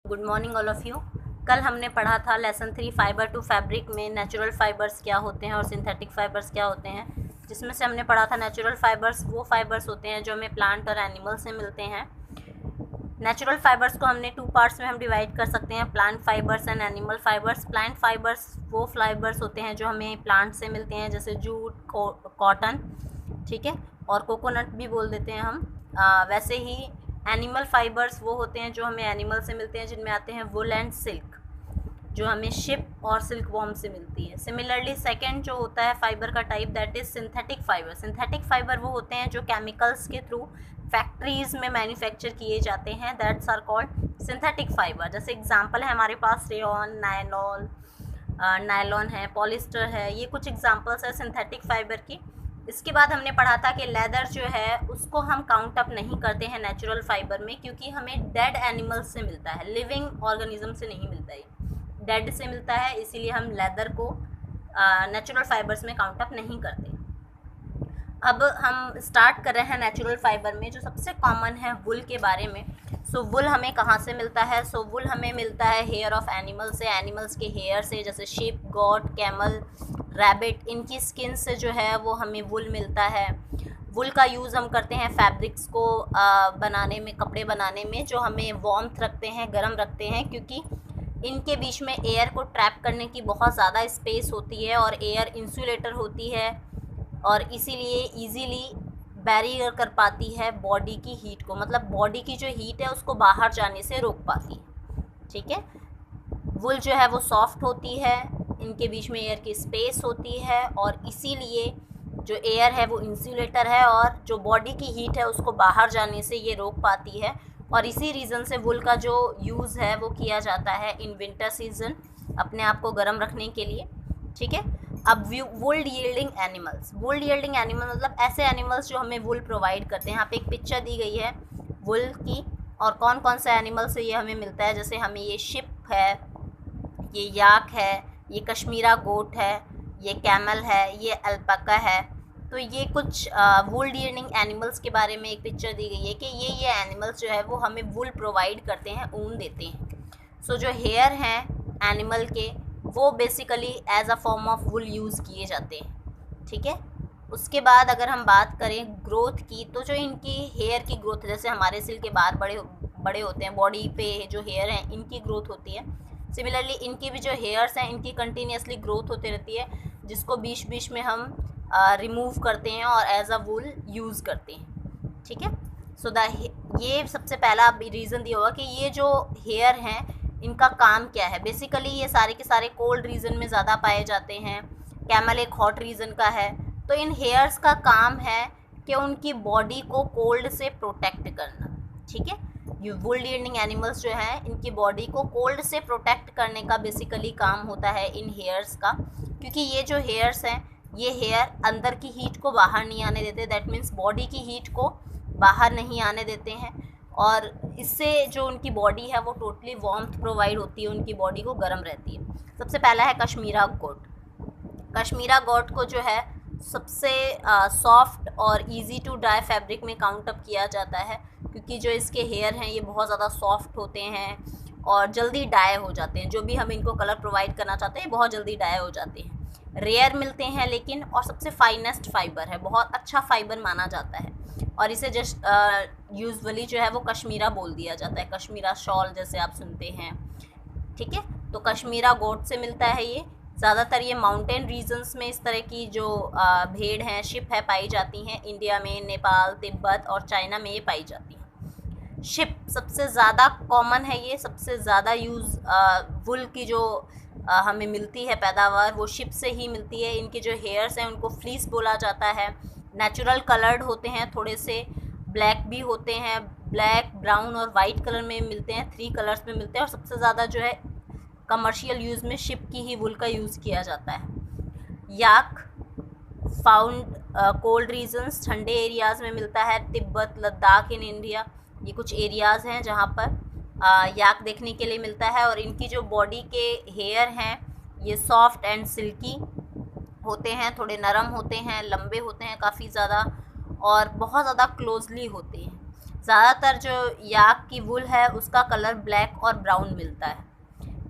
Good morning all of you. कल हमने पढ़ा था लेसन 3 फाइबर टू फैब्रिक में नेचुरल फाइबर्स क्या होते हैं और सिंथेटिक फाइबर्स क्या होते हैं, जिसमें से हमने पढ़ा था नेचुरल फाइबर्स वो फाइबर्स होते हैं जो हमें प्लांट और एनिमल से मिलते हैं। नेचुरल फाइबर्स को हमने 2 पार्ट्स में हम डिवाइड कर सकते हैं, plant fibres and animal fibres. Plant fibres वो फाइबर्स होते हैं जो हमें प्लांट से मिलते हैं, जैसे जूट, कॉटन, ठीक है, और कोकोनट भी बोल देते हैं हम। वैसे ही एनिमल फाइबर्स वो होते हैं जो हमें एनिमल से मिलते हैं, जिनमें आते हैं वुल एंड सिल्क, जो हमें शिप और सिल्क वॉर्म से मिलती है। सिमिलरली सेकंड जो होता है फाइबर का type, that is synthetic fibre. Synthetic fibre वो होते हैं जो केमिकल्स के थ्रू फैक्ट्रीज़ में मैन्युफैक्चर किए जाते हैं, that's are called synthetic fibre. जैसे एग्जांपल है हमारे पास रेयॉन, नायलॉन है, पॉलिस्टर है, ये कुछ एग्जांपल्स है सिंथेटिक फाइबर की। इसके बाद हमने पढ़ा था कि लेदर जो है उसको हम काउंट अप नहीं करते हैं नेचुरल फाइबर में, क्योंकि हमें डेड एनिमल्स से मिलता है, लिविंग ऑर्गेनिज्म से नहीं मिलता है, डेड से मिलता है, इसीलिए हम लेदर को नेचुरल फाइबर्स में काउंट अप नहीं करते। अब हम स्टार्ट कर रहे हैं नेचुरल फाइबर में, जो सबसे कॉमन है वुल के बारे में। सो वुल हमें कहाँ से मिलता है? सो वुल हमें मिलता है हेयर ऑफ एनिमल से, एनिमल्स के हेयर से, जैसे शीप, गॉट, कैमल, रैबिट, इनकी स्किन से जो है वो हमें वुल मिलता है। वुल का यूज़ हम करते हैं फैब्रिक्स को बनाने में, कपड़े बनाने में, जो हमें वार्मथ रखते हैं, गर्म रखते हैं, क्योंकि इनके बीच में एयर को ट्रैप करने की बहुत ज़्यादा स्पेस होती है और एयर इंसुलेटर होती है, और इसीलिए ईज़िली बैरियर कर पाती है बॉडी की हीट को, मतलब बॉडी की जो हीट है उसको बाहर जाने से रोक पाती है, ठीक है। वुल जो है वो सॉफ्ट होती है, इनके बीच में एयर की स्पेस होती है, और इसीलिए जो एयर है वो इंसुलेटर है, और जो बॉडी की हीट है उसको बाहर जाने से ये रोक पाती है, और इसी रीज़न से वुल का जो यूज़ है वो किया जाता है इन विंटर सीजन, अपने आप को गर्म रखने के लिए, ठीक है। अब वुल यील्डिंग एनिमल्स। वुल यील्डिंग एनिमल मतलब ऐसे एनिमल्स जो हमें वुल प्रोवाइड करते हैं। यहाँ पे एक पिक्चर दी गई है वुल की, और कौन कौन से एनिमल से ये हमें मिलता है। जैसे हमें ये शिप है, ये याक है, ये कश्मीरा गोट है, ये कैमल है, ये अल्पाका है। तो ये कुछ वुल यील्डिंग एनिमल्स के बारे में एक पिक्चर दी गई है कि ये एनिमल्स जो है वो हमें वुल प्रोवाइड करते हैं, ऊन देते हैं। सो जो हेयर हैं एनिमल के वो basically as a form of wool use किए जाते हैं, ठीक है। उसके बाद अगर हम बात करें ग्रोथ की, तो जो इनकी हेयर की ग्रोथ है, जैसे हमारे सिर के बाल बड़े होते हैं, बॉडी पे जो हेयर हैं इनकी ग्रोथ होती है, सिमिलरली इनकी भी जो हेयर्स हैं इनकी कंटिन्यूसली ग्रोथ होती रहती है, जिसको बीच बीच में हम रिमूव करते हैं और एज अ वुल यूज़ करते हैं, ठीक है। सो ये सबसे पहला रीज़न दिया होगा कि ये जो हेयर हैं इनका काम क्या है। बेसिकली ये सारे के सारे कोल्ड रीजन में ज़्यादा पाए जाते हैं, कैमल एक हॉट रीजन का है। तो इन हेयर्स का काम है कि उनकी बॉडी को कोल्ड से प्रोटेक्ट करना, ठीक है। ये वुल यील्डिंग एनिमल्स जो हैं इनकी बॉडी को कोल्ड से प्रोटेक्ट करने का बेसिकली काम होता है इन हेयर्स का, क्योंकि ये जो हेयर्स हैं ये हेयर अंदर की हीट को बाहर नहीं आने देते, दैट मीन्स बॉडी की हीट को बाहर नहीं आने देते हैं, और इससे जो उनकी बॉडी है वो टोटली वार्मथ प्रोवाइड होती है, उनकी बॉडी को गर्म रहती है। सबसे पहला है कश्मीरा गोट। कश्मीरा गोट को जो है सबसे सॉफ्ट और इजी टू डाई फैब्रिक में काउंट अप किया जाता है, क्योंकि जो इसके हेयर हैं ये बहुत ज़्यादा सॉफ्ट होते हैं और जल्दी डाई हो जाते हैं। जो भी हम इनको कलर प्रोवाइड करना चाहते हैं बहुत जल्दी डाई हो जाते हैं, रेयर मिलते हैं लेकिन, और सबसे फाइनेस्ट फाइबर है, बहुत अच्छा फाइबर माना जाता है, और इसे जस्ट यूजुअली जो है वो कश्मीरा बोल दिया जाता है, कश्मीरा शॉल जैसे आप सुनते हैं, ठीक है। तो कश्मीरा गोट से मिलता है ये। ज़्यादातर ये माउंटेन रीजन्स में इस तरह की जो भेड़ हैं, शिप है, पाई जाती हैं। इंडिया में, नेपाल, तिब्बत और चाइना में ये पाई जाती हैं। शिप सबसे ज़्यादा कॉमन है, ये सबसे ज़्यादा यूज़ वुल की जो हमें मिलती है पैदावार वो शिप से ही मिलती है। इनके जो हेयर्स हैं उनको फ्लीस बोला जाता है। नेचुरल कलर्ड होते हैं, थोड़े से ब्लैक भी होते हैं, ब्लैक, ब्राउन और वाइट कलर में मिलते हैं, 3 कलर्स में मिलते हैं, और सबसे ज़्यादा जो है कमर्शियल यूज़ में शिप की ही वुल का यूज़ किया जाता है। याक फाउंड कोल्ड रीजन्स, ठंडे एरियाज़ में मिलता है, तिब्बत, लद्दाख इन इंडिया, ये कुछ एरियाज़ हैं जहाँ पर याक देखने के लिए मिलता है। और इनकी जो बॉडी के हेयर हैं ये सॉफ्ट एंड सिल्की होते हैं, थोड़े नरम होते हैं, लंबे होते हैं काफ़ी ज़्यादा, और बहुत ज़्यादा क्लोजली होते हैं। ज़्यादातर जो याक की वुल है उसका कलर ब्लैक और ब्राउन मिलता है।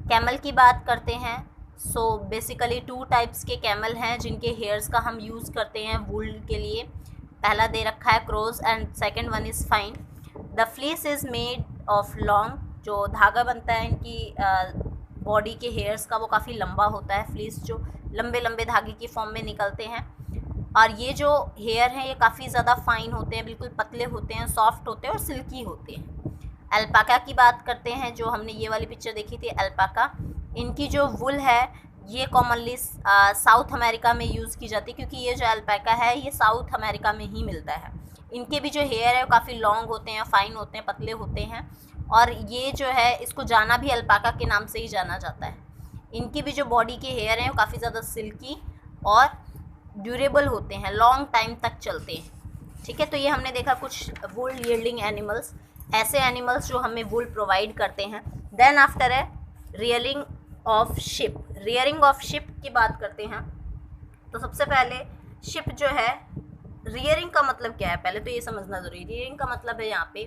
कैमल की बात करते हैं। सो बेसिकली 2 टाइप्स के कैमल हैं जिनके हेयर्स का हम यूज़ करते हैं वुल के लिए। पहला दे रखा है coarse and second one is fine. The fleece is made of long, जो धागा बनता है इनकी बॉडी के हेयर्स का वो काफ़ी लंबा होता है। फ्लीस जो लंबे लंबे धागे की फॉर्म में निकलते हैं, और ये जो हेयर हैं ये काफ़ी ज़्यादा फाइन होते हैं, बिल्कुल पतले होते हैं, सॉफ्ट होते हैं और सिल्की होते हैं। अल्पाका की बात करते हैं, जो हमने ये वाली पिक्चर देखी थी अल्पाका, इनकी जो वुल है ये कॉमनली साउथ अमेरिका में यूज़ की जाती है, क्योंकि ये जो अल्पाका है ये साउथ अमेरिका में ही मिलता है। इनके भी जो हेयर है वो काफ़ी लॉन्ग होते हैं, फाइन होते हैं, पतले होते हैं, और ये जो है इसको जाना भी अल्पाका के नाम से ही जाना जाता है। इनकी भी जो बॉडी के हेयर हैं वो काफ़ी ज़्यादा सिल्की और ड्यूरेबल होते हैं, लॉन्ग टाइम तक चलते हैं। ठीक है, तो ये हमने देखा कुछ वुल यील्डिंग एनिमल्स, ऐसे एनिमल्स जो हमें वुल प्रोवाइड करते हैं। देन आफ्टर है rearing of ship. Rearing of ship की बात करते हैं। तो सबसे पहले शिप जो है, रियरिंग का मतलब क्या है पहले तो ये समझना ज़रूरी है। रियरिंग का मतलब है यहाँ पे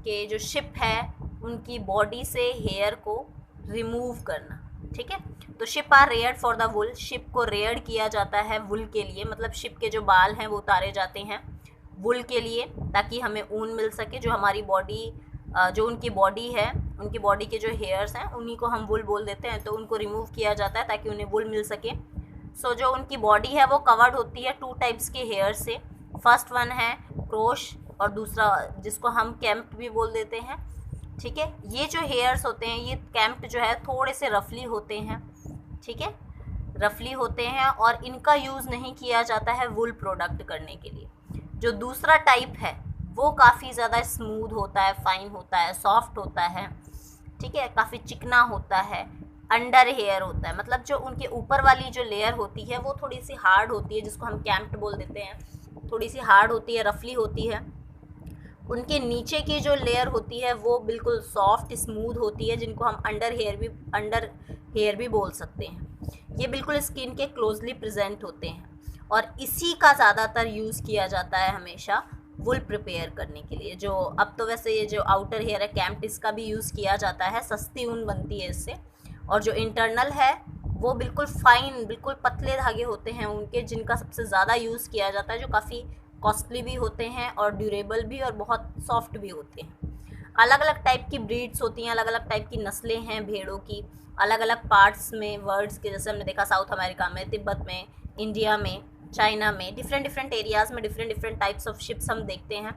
कि जो शिप है उनकी बॉडी से हेयर को रिमूव करना। ठीक है, तो sheep are reared for the wool, sheep को रेयर्ड किया जाता है वुल के लिए, मतलब शिप के जो बाल हैं वो उतारे जाते हैं वुल के लिए, ताकि हमें ऊन मिल सके। जो हमारी बॉडी जो उनकी बॉडी है, उनकी बॉडी के जो हेयर्स हैं उन्हीं को हम वुल बोल देते हैं, तो उनको रिमूव किया जाता है ताकि उन्हें वुल मिल सके। सो जो उनकी बॉडी है वो कवर्ड होती है 2 टाइप्स के हेयर से। फर्स्ट वन है क्रोश और दूसरा जिसको हम कैम्प्ड भी बोल देते हैं। ठीक है, ये जो हेयर्स होते हैं ये कैम्प्ड जो है थोड़े से रफली होते हैं। ठीक है, रफली होते हैं और इनका यूज़ नहीं किया जाता है वुल प्रोडक्ट करने के लिए। जो दूसरा टाइप है वो काफ़ी ज़्यादा स्मूथ होता है, फाइन होता है, सॉफ्ट होता है। ठीक है, काफ़ी चिकना होता है, अंडर हेयर होता है, मतलब जो उनके ऊपर वाली जो लेयर होती है वो थोड़ी सी हार्ड होती है, जिसको हम कैम्प्ड बोल देते हैं, थोड़ी सी हार्ड होती है, रफली होती है। उनके नीचे की जो लेयर होती है वो बिल्कुल सॉफ्ट स्मूथ होती है, जिनको हम अंडर हेयर भी बोल सकते हैं। ये बिल्कुल स्किन के क्लोजली प्रेजेंट होते हैं और इसी का ज़्यादातर यूज़ किया जाता है हमेशा वुल प्रिपेयर करने के लिए। जो अब तो वैसे ये जो आउटर हेयर है कैम्प्ड, इसका भी यूज़ किया जाता है, सस्ती ऊन बनती है इससे। और जो इंटरनल है वो बिल्कुल फाइन, बिल्कुल पतले धागे होते हैं उनके, जिनका सबसे ज़्यादा यूज़ किया जाता है, जो काफ़ी कॉस्टली भी होते हैं और ड्यूरेबल भी और बहुत सॉफ्ट भी होते हैं। अलग अलग टाइप की ब्रीड्स होती हैं, अलग अलग टाइप की नस्लें हैं भेड़ों की, अलग अलग पार्ट्स में वर्ल्ड्स के, जैसे हमने देखा साउथ अमेरिका में, तिब्बत में, इंडिया में, चाइना में, डिफरेंट एरियाज़ में डिफरेंट टाइप्स ऑफ शिप्स हम देखते हैं।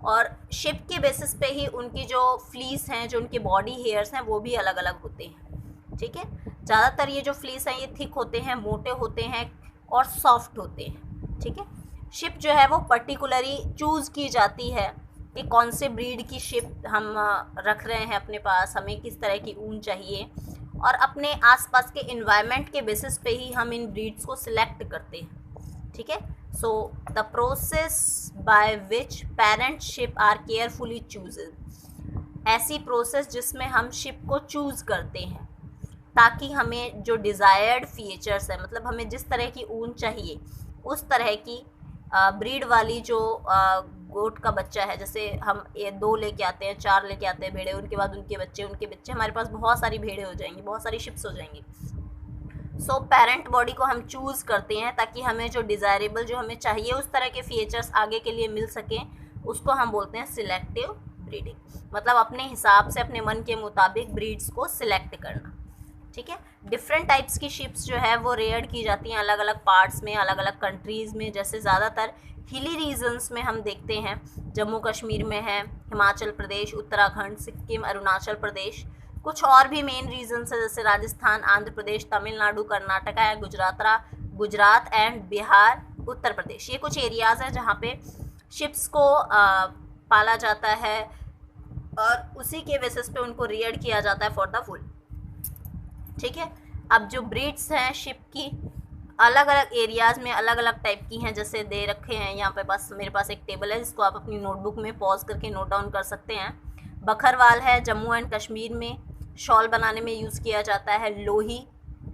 और शिप के बेसिस पे ही उनकी जो फ्लीस हैं, जो उनके बॉडी हेयर्स हैं वो भी अलग अलग होते हैं। ठीक है, ज़्यादातर ये जो फ्लीस हैं ये थिक होते हैं, मोटे होते हैं और सॉफ्ट होते हैं। ठीक है, शिप जो है वो पर्टिकुलरली चूज़ की जाती है कि कौन से ब्रीड की शिप हम रख रहे हैं अपने पास, हमें किस तरह की ऊन चाहिए, और अपने आसपास के इन्वायरमेंट के बेसिस पे ही हम इन ब्रीड्स को सिलेक्ट करते हैं। ठीक है, so the process by which parent ship are carefully chosen, ऐसी प्रोसेस जिसमें हम शिप को चूज़ करते हैं ताकि हमें जो डिज़ायर्ड फीचर्स है, मतलब हमें जिस तरह की ऊन चाहिए उस तरह की ब्रीड वाली जो गोट का बच्चा है, जैसे हम 2 लेके आते हैं, 4 लेके आते हैं भेड़े, उनके बाद उनके बच्चे, हमारे पास बहुत सारी भेड़े हो जाएंगी, बहुत सारी शिप्स हो जाएंगी। सो पेरेंट बॉडी को हम चूज़ करते हैं ताकि हमें जो डिज़ायरेबल, जो हमें चाहिए उस तरह के फीचर्स आगे के लिए मिल सकें, उसको हम बोलते हैं सिलेक्टिव ब्रीडिंग, मतलब अपने हिसाब से अपने मन के मुताबिक ब्रीड्स को सिलेक्ट करना। ठीक है, डिफरेंट टाइप्स की शिप्स जो है वो रेयर्ड की जाती हैं अलग अलग पार्ट्स में, अलग अलग कंट्रीज़ में। जैसे ज़्यादातर हिली रीजन्स में हम देखते हैं, जम्मू कश्मीर में है, हिमाचल प्रदेश, उत्तराखंड, सिक्किम, अरुणाचल प्रदेश। कुछ और भी मेन रीजन्स है जैसे राजस्थान, आंध्र प्रदेश, तमिलनाडु, कर्नाटका है, गुजरात एंड बिहार, उत्तर प्रदेश। ये कुछ एरियाज़ हैं जहाँ पे शिप्स को पाला जाता है और उसी के बेसिस पे उनको रेयर्ड किया जाता है फॉर द वुल। ठीक है, अब जो ब्रीड्स हैं शिप की अलग अलग एरियाज़ में अलग अलग टाइप की हैं, जैसे दे रखे हैं यहाँ पे मेरे पास एक टेबल है जिसको आप अपनी नोटबुक में पॉज करके नोट डाउन कर सकते हैं। बकरवाल है जम्मू एंड कश्मीर में, शॉल बनाने में यूज़ किया जाता है। लोही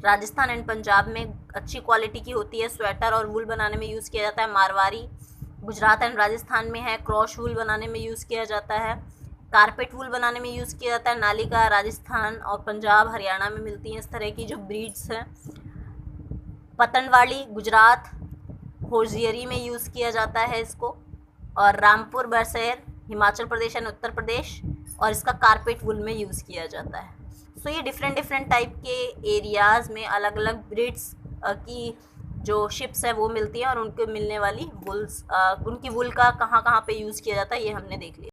राजस्थान एंड पंजाब में अच्छी क्वालिटी की होती है, स्वेटर और वुल बनाने में यूज़ किया जाता है। मारवाड़ी गुजरात एंड राजस्थान में है, क्रॉस वूल बनाने में यूज़ किया जाता है, कारपेट वूल बनाने में यूज़ किया जाता है। नालिका राजस्थान और पंजाब हरियाणा में मिलती हैं इस तरह की जो ब्रीड्स हैं। पतनवाली गुजरात, होजियरी में यूज़ किया जाता है इसको, और रामपुर बरसेर हिमाचल प्रदेश एंड उत्तर प्रदेश, और इसका कारपेट वुल में यूज़ किया जाता है। सो ये डिफरेंट डिफरेंट टाइप के एरियाज़ में अलग अलग ब्रीड्स की जो शिप्स है वो मिलती हैं, और उनके मिलने वाली वुल्स, उनकी वुल का कहाँ कहाँ पे यूज़ किया जाता है ये हमने देख लिया।